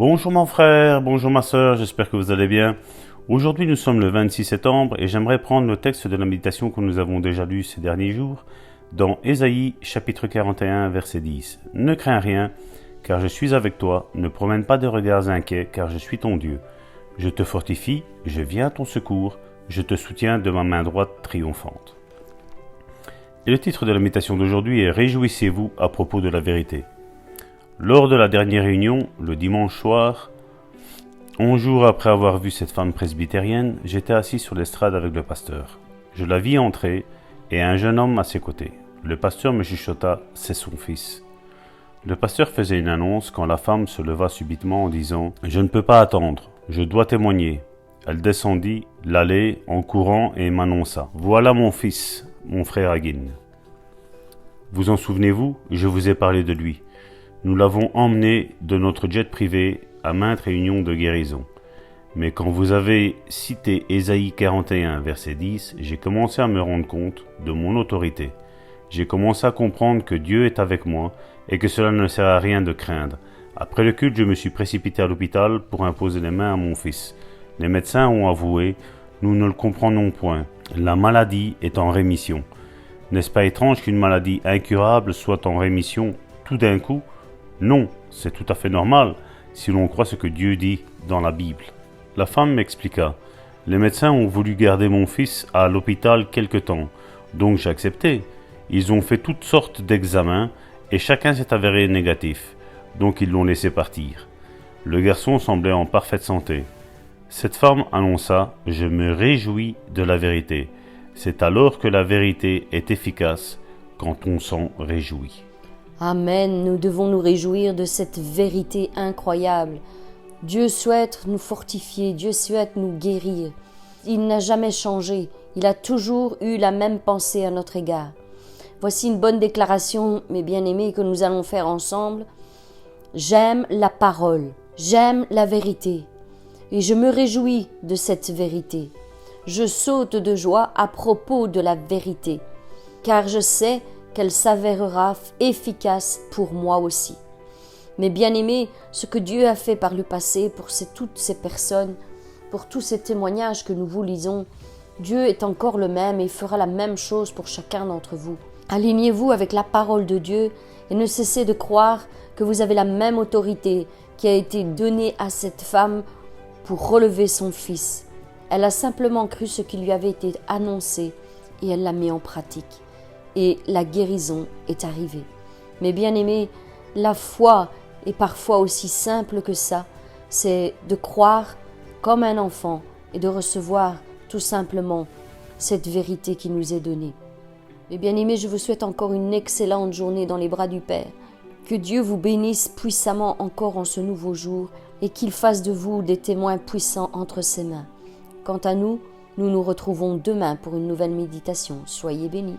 Bonjour mon frère, bonjour ma sœur, j'espère que vous allez bien. Aujourd'hui nous sommes le 26 septembre et j'aimerais prendre le texte de la méditation que nous avons déjà lu ces derniers jours dans Ésaïe chapitre 41 verset 10. Ne crains rien car je suis avec toi, ne promène pas de regards inquiets car je suis ton Dieu. Je te fortifie, je viens à ton secours, je te soutiens de ma main droite triomphante. Et le titre de la méditation d'aujourd'hui est Réjouissez-vous à propos de la vérité. Lors de la dernière réunion, le dimanche soir, 11 jours après avoir vu cette femme presbytérienne, j'étais assis sur l'estrade avec le pasteur. Je la vis entrer et un jeune homme à ses côtés. Le pasteur me chuchota « c'est son fils ». Le pasteur faisait une annonce quand la femme se leva subitement en disant « je ne peux pas attendre, je dois témoigner ». Elle descendit l'allée en courant et m'annonça « voilà mon fils, mon frère Aguin ». Vous en souvenez-vous, je vous ai parlé de lui. Nous l'avons emmené de notre jet privé à maintes réunions de guérison. Mais quand vous avez cité Ésaïe 41, verset 10, j'ai commencé à me rendre compte de mon autorité. J'ai commencé à comprendre que Dieu est avec moi et que cela ne sert à rien de craindre. Après le culte, je me suis précipité à l'hôpital pour imposer les mains à mon fils. Les médecins ont avoué « nous ne le comprenons point. La maladie est en rémission. » N'est-ce pas étrange qu'une maladie incurable soit en rémission tout d'un coup ? Non, c'est tout à fait normal si l'on croit ce que Dieu dit dans la Bible. La femme m'expliqua. Les médecins ont voulu garder mon fils à l'hôpital quelque temps, donc j'ai accepté. Ils ont fait toutes sortes d'examens et chacun s'est avéré négatif, donc ils l'ont laissé partir. Le garçon semblait en parfaite santé. Cette femme annonça « Je me réjouis de la vérité ». C'est alors que la vérité est efficace quand on s'en réjouit. Amen, nous devons nous réjouir de cette vérité incroyable. Dieu souhaite nous fortifier, Dieu souhaite nous guérir. Il n'a jamais changé, il a toujours eu la même pensée à notre égard. Voici une bonne déclaration, mes bien-aimés, que nous allons faire ensemble. J'aime la parole, j'aime la vérité, et je me réjouis de cette vérité. Je saute de joie à propos de la vérité, car je sais qu'elle s'avérera efficace pour moi aussi. Mais bien aimé, ce que Dieu a fait par le passé pour toutes ces personnes, pour tous ces témoignages que nous vous lisons, Dieu est encore le même et fera la même chose pour chacun d'entre vous. Alignez-vous avec la parole de Dieu et ne cessez de croire que vous avez la même autorité qui a été donnée à cette femme pour relever son fils. Elle a simplement cru ce qui lui avait été annoncé et elle l'a mis en pratique. Et la guérison est arrivée. Mais bien aimé, la foi est parfois aussi simple que ça. C'est de croire comme un enfant et de recevoir tout simplement cette vérité qui nous est donnée. Mais bien aimé, je vous souhaite encore une excellente journée dans les bras du Père. Que Dieu vous bénisse puissamment encore en ce nouveau jour et qu'il fasse de vous des témoins puissants entre ses mains. Quant à nous, nous nous retrouvons demain pour une nouvelle méditation. Soyez bénis.